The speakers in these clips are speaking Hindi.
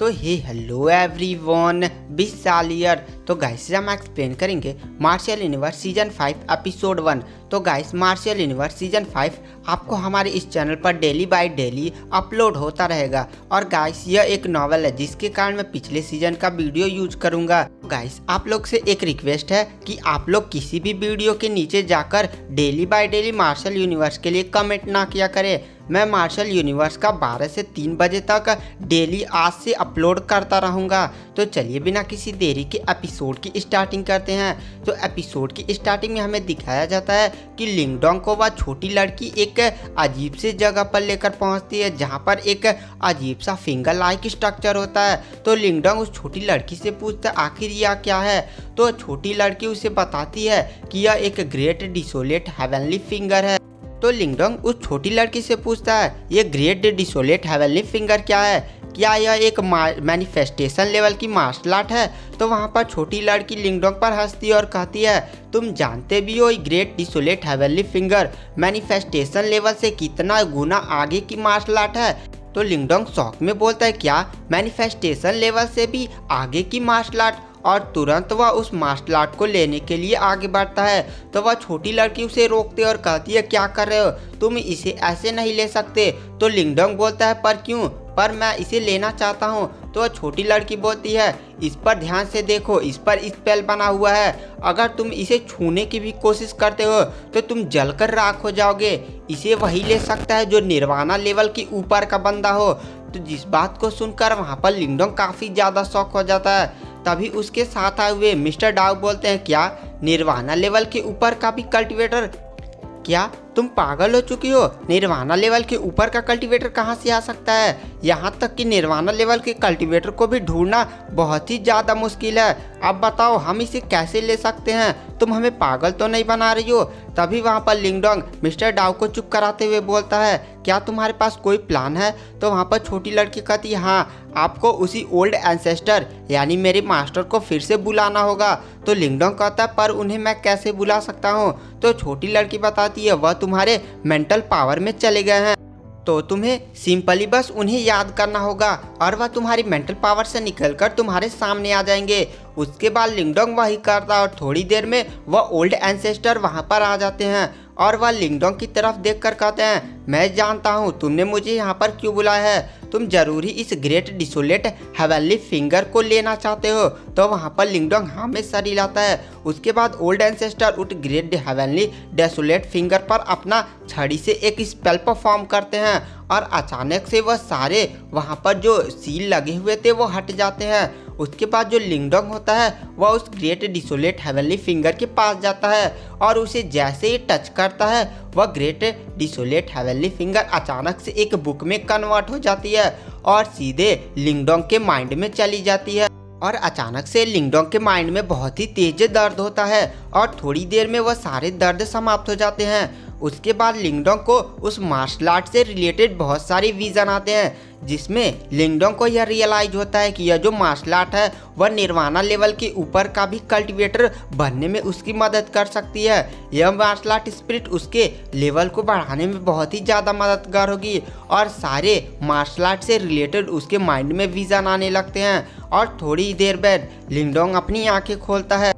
तो हेलो एवरीवन, 20 साल ईयर। तो गाइस हम एक्सप्लेन करेंगे मार्शल यूनिवर्स सीजन 5 एपिसोड 1। तो गाइस मार्शल यूनिवर्स सीजन 5 आपको हमारे इस चैनल पर डेली बाय डेली अपलोड होता रहेगा। और गाइस यह एक नॉवल है जिसके कारण मैं पिछले सीजन का वीडियो यूज करूंगा। गाइस आप लोग से एक रिक्वेस्ट है कि आप लोग किसी भी वीडियो के नीचे जाकर daily by daily martial universe के लिए कमेंट ना किया करें। मैं मार्शल यूनिवर्स का 12 से 3 बजे तक डेली आज से अपलोड करता रहूँगा। तो चलिए बिना किसी देरी के एपिसोड की स्टार्टिंग करते हैं। तो एपिसोड की स्टार्टिंग में हमें दिखाया जाता है कि लिंगडोंग को वह छोटी लड़की एक अजीब से जगह पर लेकर पहुंचती है जहां पर एक अजीब सा फिंगर लाइक स्ट्रक्चर होता है। तो लिंगडोंग उस छोटी लड़की से पूछता है आखिर यह क्या है। तो छोटी लड़की उसे बताती है कि यह एक ग्रेट डिसोलेट हेवनली फिंगर है। तो लिंगडोंग उस छोटी लड़की से पूछता है ये ग्रेट डिसोलेट हेवनली फिंगर क्या है, क्या यह एक मैनिफेस्टेशन लेवल की मार्शल आर्ट है। तो वहाँ पर छोटी लड़की लिंगडोंग पर हंसती है और कहती है तुम जानते भी हो great desolate heavenly finger manifestation level से कितना गुना आगे की मार्शल आर्ट है। तो लिंगडोंग शौक में बोलता है क्या मैनिफेस्टेशन लेवल से भी आगे की मार्शल आर्ट, और तुरंत वह उस मार्शल आर्ट को लेने के लिए आगे बढ़ता है। तो वह छोटी लड़की उसे रोकती है और कहती है क्या कर रहे हो, तुम इसे ऐसे नहीं ले सकते। तो लिंगडोंग बोलता है पर क्यों, पर मैं इसे लेना चाहता हूँ। तो वह छोटी लड़की बोलती है इस पर ध्यान से देखो, इस पर स्पेल बना हुआ है, अगर तुम इसे छूने की भी कोशिश करते हो तो तुम जलकर राख हो जाओगे। इसे वही ले सकता है जो निर्वाणा लेवल के ऊपर का बंदा हो। तो जिस बात को सुनकर वहाँ पर लिंगडोंग काफ़ी ज़्यादा शॉक हो जाता है। तभी उसके साथ आए हुए मिस्टर डाउ बोलते हैं क्या निर्वाणा लेवल के ऊपर का भी कल्टीवेटर, क्या तुम पागल हो चुकी हो, निर्वाणा लेवल के ऊपर का कल्टीवेटर कहाँ से आ सकता है। यहाँ तक कि निर्वाणा लेवल के कल्टीवेटर को भी ढूंढना बहुत ही ज़्यादा मुश्किल है। अब बताओ हम इसे कैसे ले सकते हैं, तुम हमें पागल तो नहीं बना रही हो। तभी वहाँ पर लिंगडोंग मिस्टर डाउ को चुप कराते हुए बोलता है क्या तुम्हारे पास कोई प्लान है। तो वहाँ पर छोटी लड़की कहती है हाँ, आपको उसी ओल्ड एंसेस्टर यानी मेरे मास्टर को फिर से बुलाना होगा। तो लिंगडोंग कहता है पर उन्हें मैं कैसे बुला सकता हूँ। तो छोटी लड़की बताती है वह तुम्हारे मेंटल पावर में चले गए हैं, तो तुम्हें सिंपली बस उन्हें याद करना होगा और वह तुम्हारी मेंटल पावर से निकलकर तुम्हारे सामने आ जाएंगे। उसके बाद लिंगडोंग वही करता है और थोड़ी देर में वह ओल्ड एंसेस्टर वहाँ पर आ जाते हैं और वह लिंगडोंग की तरफ देखकर कहते हैं मैं जानता हूँ तुमने मुझे यहाँ पर क्यों बुलाया है, तुम जरूरी इस ग्रेट डिसोलेट हेवनली फिंगर को लेना चाहते हो। तो वहाँ पर लिंगडोंग हाँ में सर हिलाता है। उसके बाद ओल्ड एंसेस्टर उस ग्रेट हेवनली डिसोलेट फिंगर पर अपना छड़ी से एक स्पेल परफॉर्म करते हैं और अचानक से वह सारे वहाँ पर जो सील लगे हुए थे वो हट जाते हैं। उसके बाद जो लिंगडोंग होता है वह उस ग्रेट डिसोलेट हेवनली फिंगर के पास जाता है और उसे जैसे ही टच करता है वह ग्रेट डिसोलेट हेवनली फिंगर अचानक से एक बुक में कन्वर्ट हो जाती है और सीधे लिंगडोंग के माइंड में चली जाती है। और अचानक से लिंगडोंग के माइंड में बहुत ही तेज दर्द होता है और थोड़ी देर में वह सारे दर्द समाप्त हो जाते हैं। उसके बाद लिंगडोंग को उस मार्शल आर्ट से रिलेटेड बहुत सारे विजन आते हैं जिसमें लिंगडोंग को यह रियलाइज होता है कि यह जो मार्शल आर्ट है वह निर्वाणा लेवल के ऊपर का भी कल्टीवेटर बनने में उसकी मदद कर सकती है। यह मार्शल आर्ट स्पिरिट उसके लेवल को बढ़ाने में बहुत ही ज़्यादा मददगार होगी और सारे मार्शल आर्ट से रिलेटेड उसके माइंड में विजन आने लगते हैं। और थोड़ी देर बाद लिंगडोंग अपनी आँखें खोलता है।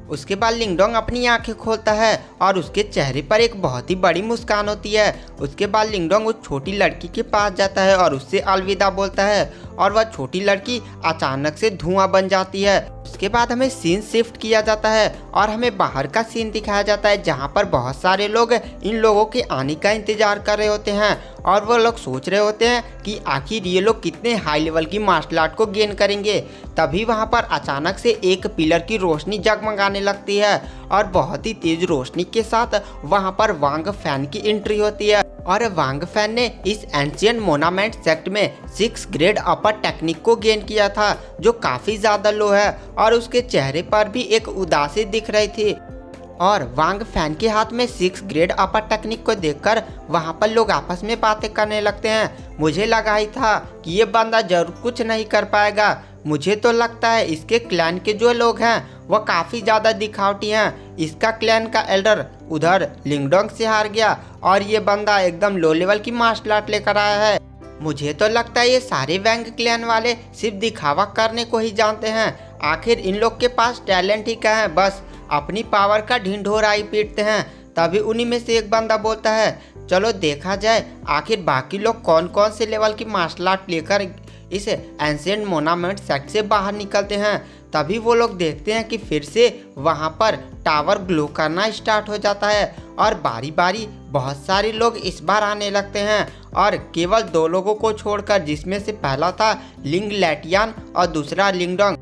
उसके बाद लिंगडोंग अपनी आंखें खोलता है और उसके चेहरे पर एक बहुत ही बड़ी मुस्कान होती है। उसके बाद लिंगडोंग उस छोटी लड़की के पास जाता है और उससे अलविदा बोलता है और वह छोटी लड़की अचानक से धुआं बन जाती है। उसके बाद हमें सीन शिफ्ट किया जाता है और हमें बाहर का सीन दिखाया जाता है जहां पर बहुत सारे लोग इन लोगों के आने का इंतजार कर रहे होते हैं और वो लोग सोच रहे होते हैं कि आखिर ये लोग कितने हाई लेवल की मार्शल आर्ट को गेन करेंगे। तभी वहां पर अचानक से एक पिलर की रोशनी जगमगाने लगती है और बहुत ही तेज रोशनी के साथ वहां पर वांग फैन की एंट्री होती है। और वांग फैन ने इस एंशियंट मोनामेंट सेक्ट में 6 ग्रेड अपर टेक्निक को गेन किया था जो काफ़ी ज़्यादा लो है और उसके चेहरे पर भी एक उदासी दिख रही थी। और वांग फैन के हाथ में 6 ग्रेड अपर टेक्निक को देखकर वहाँ पर लोग आपस में बातें करने लगते हैं। मुझे लगा ही था कि ये बंदा जरूर कुछ नहीं कर पाएगा, मुझे तो लगता है इसके क्लैन के जो लोग हैं वह काफ़ी ज़्यादा दिखावटी हैं। इसका क्लैन का एल्डर उधर लिंगडोंग से हार गया और ये बंदा एकदम लो लेवल की मार्शल आर्ट लेकर आया है। मुझे तो लगता है ये सारे वैंग क्लैन वाले सिर्फ दिखावा करने को ही जानते हैं। आखिर इन लोग के पास टैलेंट ही क्या है, बस अपनी पावर का ढिंढोरा ही पीटते हैं। तभी उन्हीं में से एक बंदा बोलता है, चलो देखा जाए आखिर बाकी लोग कौन कौन से लेवल की मार्शल आर्ट लेकर इस एंशिएंट मोनामेंट सेक्ट से बाहर निकलते हैं। तभी वो लोग देखते हैं कि फिर से वहाँ पर टावर ग्लो करना स्टार्ट हो जाता है और बारी बारी बहुत सारे लोग इस बार आने लगते हैं और केवल 2 लोगों को छोड़कर, जिसमें से पहला था लिंग लैटियन और दूसरा लिंगडोंग,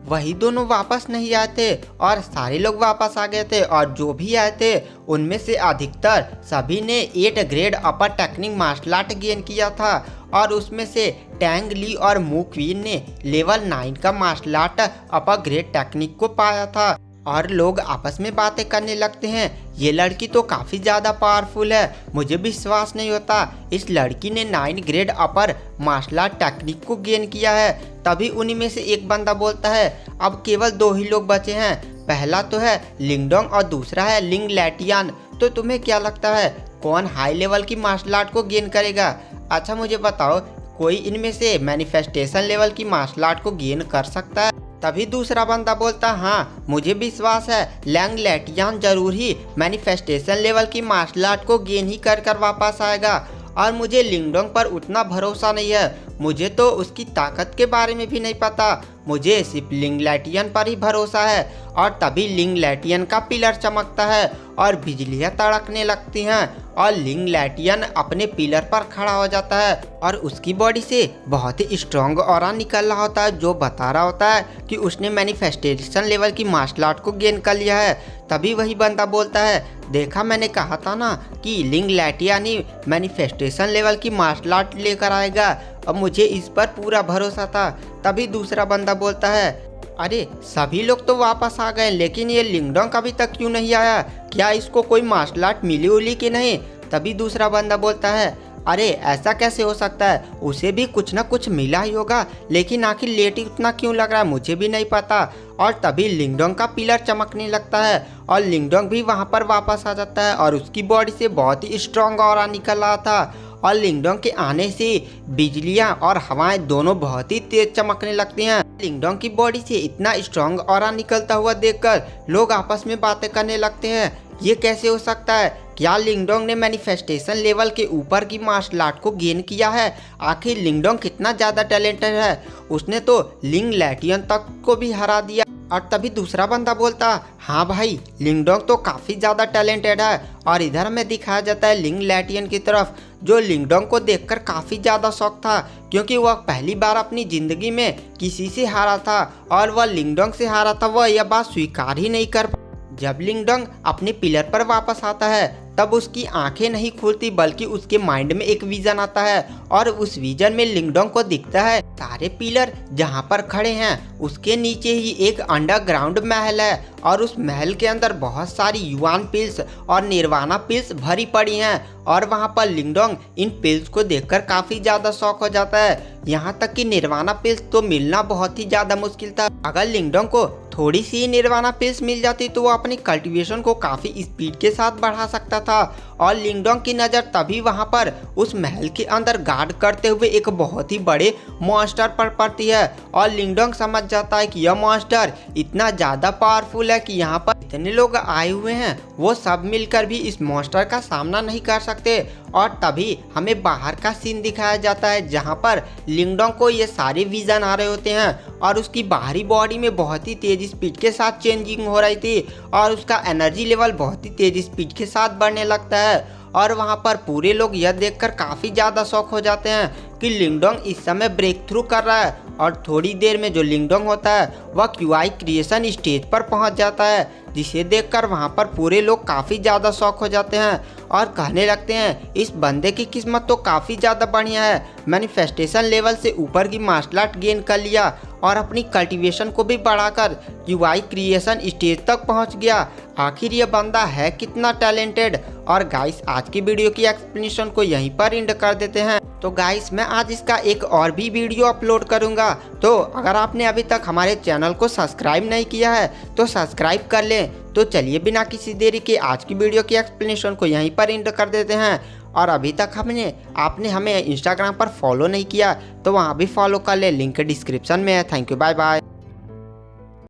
वही दोनों वापस नहीं आए थे और सारे लोग वापस आ गए थे। और जो भी आए थे उनमें से अधिकतर सभी ने 8 ग्रेड अपर टेक्निक मार्शल आर्ट गेन किया था और उसमें से टैंग ली और मू क्वीन ने लेवल 9 का मार्शल आर्ट अपर ग्रेड टेक्निक को पाया था। और लोग आपस में बातें करने लगते हैं, ये लड़की तो काफ़ी ज़्यादा पावरफुल है, मुझे विश्वास नहीं होता इस लड़की ने 9 ग्रेड अपर मार्शल आर्ट टेक्निक को गेन किया है। तभी उन्हीं में से एक बंदा बोलता है, अब केवल 2 ही लोग बचे हैं, पहला तो है लिंगडोंग और दूसरा है लिंग लैटियन। तो तुम्हें क्या लगता है कौन हाई लेवल की मार्शल आर्ट को गेन करेगा? अच्छा मुझे बताओ, कोई इनमें से मैनिफेस्टेशन लेवल की मार्शल आर्ट को गेन कर सकता है? तभी दूसरा बंदा बोलता, हाँ मुझे विश्वास है लैंग लैटियन जरूर ही मैनिफेस्टेशन लेवल की मार्शल आर्ट को गेन ही कर वापस आएगा। और मुझे लिंगडोंग पर उतना भरोसा नहीं है, मुझे तो उसकी ताकत के बारे में भी नहीं पता, मुझे सिर्फ लिंग लैटियन पर ही भरोसा है। और तभी लिंग लैटियन का पिलर चमकता है और बिजलियां तड़कने लगती हैं और लिंग लैटियन अपने पिलर पर खड़ा हो जाता है और उसकी बॉडी से बहुत ही स्ट्रॉन्ग ऑरा निकल रहा होता है, जो बता रहा होता है कि उसने मैनिफेस्टेशन लेवल की मार्शल आर्ट को गेन कर लिया है। तभी वही बंदा बोलता है, देखा मैंने कहा था ना कि लिंग लैटियन ही मैनिफेस्टेशन लेवल की मार्शल आर्ट लेकर आएगा, अब मुझे इस पर पूरा भरोसा था। तभी दूसरा बंदा बोलता है, अरे सभी लोग तो वापस आ गए लेकिन ये लिंगडोंग अभी तक क्यों नहीं आया, क्या इसको कोई मार्शल आर्ट मिली उली कि नहीं? तभी दूसरा बंदा बोलता है, अरे ऐसा कैसे हो सकता है, उसे भी कुछ ना कुछ मिला ही होगा, लेकिन आखिर लेट ही उतना क्यों लग रहा है मुझे भी नहीं पता। और तभी लिंगडोंग का पिलर चमकने लगता है और लिंगडोंग भी वहाँ पर वापस आ जाता है और उसकी बॉडी से बहुत ही स्ट्रॉन्ग ऑरा निकल रहा था और लिंगडोंग के आने से बिजलियां और हवाएं दोनों बहुत ही तेज चमकने लगती हैं। लिंगडोंग की बॉडी से इतना स्ट्रॉन्ग ऑरा निकलता हुआ देखकर लोग आपस में बातें करने लगते हैं, ये कैसे हो सकता है, क्या लिंगडोंग ने मैनिफेस्टेशन लेवल के ऊपर की मार्शल आर्ट को गेन किया है? आखिर लिंगडोंग कितना ज़्यादा टैलेंटेड है, उसने तो लिंग लैटियन तक को भी हरा दिया। और तभी दूसरा बंदा बोलता, हाँ भाई लिंगडोंग तो काफ़ी ज़्यादा टैलेंटेड है। और इधर हमें दिखाया जाता है लिंग लैटियन की तरफ, जो लिंगडोंग को देखकर काफ़ी ज़्यादा शौक था क्योंकि वह पहली बार अपनी ज़िंदगी में किसी से हारा था और वह लिंगडोंग से हारा था, वह यह बात स्वीकार ही नहीं कर। जब लिंगडोंग अपने पिलर पर वापस आता है तब उसकी आंखें नहीं खुलती बल्कि उसके माइंड में एक विजन आता है और उस विजन में लिंगडोंग को दिखता है सारे पिलर जहाँ पर खड़े हैं उसके नीचे ही एक अंडरग्राउंड महल है और उस महल के अंदर बहुत सारी युआन पिल्स और निर्वाणा पिल्स भरी पड़ी हैं और वहाँ पर लिंगडोंग इन पिल्स को देखकर काफ़ी ज़्यादा शौक हो जाता है। यहाँ तक कि निर्वाणा पिल्स तो मिलना बहुत ही ज़्यादा मुश्किल था। अगर लिंगडोंग को थोड़ी सी निर्वाणा पिल्स मिल जाती तो वो अपनी कल्टीवेशन को काफ़ी स्पीड के साथ बढ़ा सकता था। और लिंगडोंग की नज़र तभी वहाँ पर उस महल के अंदर गार्ड करते हुए एक बहुत ही बड़े मॉन्स्टर पर पड़ती है और लिंगडोंग समझ जाता है कि यह मॉन्स्टर इतना ज़्यादा पावरफुल है कि यहाँ पर इतने लोग आए हुए हैं वो सब मिलकर भी इस मॉन्स्टर का सामना नहीं कर सकते। और तभी हमें बाहर का सीन दिखाया जाता है जहाँ पर लिंगडोंग को ये सारे विजन आ रहे होते हैं और उसकी बाहरी बॉडी में बहुत ही तेज़ स्पीड के साथ चेंजिंग हो रही थी और उसका एनर्जी लेवल बहुत ही तेज़ स्पीड के साथ बढ़ने लगता है। और वहाँ पर पूरे लोग यह देखकर काफ़ी ज़्यादा शॉक हो जाते हैं कि लिंगडोंग इस समय ब्रेक थ्रू कर रहा है। और थोड़ी देर में जो लिंगडोंग होता है वह क्यूआई क्रिएशन स्टेज पर पहुँच जाता है, जिसे देखकर वहाँ पर पूरे लोग काफ़ी ज़्यादा शॉक हो जाते हैं और कहने लगते हैं इस बंदे की किस्मत तो काफ़ी ज़्यादा बढ़िया है, मैनिफेस्टेशन लेवल से ऊपर की मार्शल आर्ट गेन कर लिया और अपनी कल्टीवेशन को भी बढ़ाकर क्यूआई क्रिएशन स्टेज तक पहुंच गया। आखिर ये बंदा है कितना टैलेंटेड। और गाइस आज की वीडियो की एक्सप्लेनेशन को यहीं पर एंड कर देते हैं। तो गाइस मैं आज इसका एक और भी वीडियो अपलोड करूंगा, तो अगर आपने अभी तक हमारे चैनल को सब्सक्राइब नहीं किया है तो सब्सक्राइब कर लें। तो चलिए बिना किसी देरी के आज की वीडियो की एक्सप्लेनेशन को यहीं पर एंड कर देते हैं और अभी तक आपने हमें इंस्टाग्राम पर फॉलो नहीं किया तो वहाँ भी फॉलो कर ले, लिंक डिस्क्रिप्शन में है। Thank you, bye bye.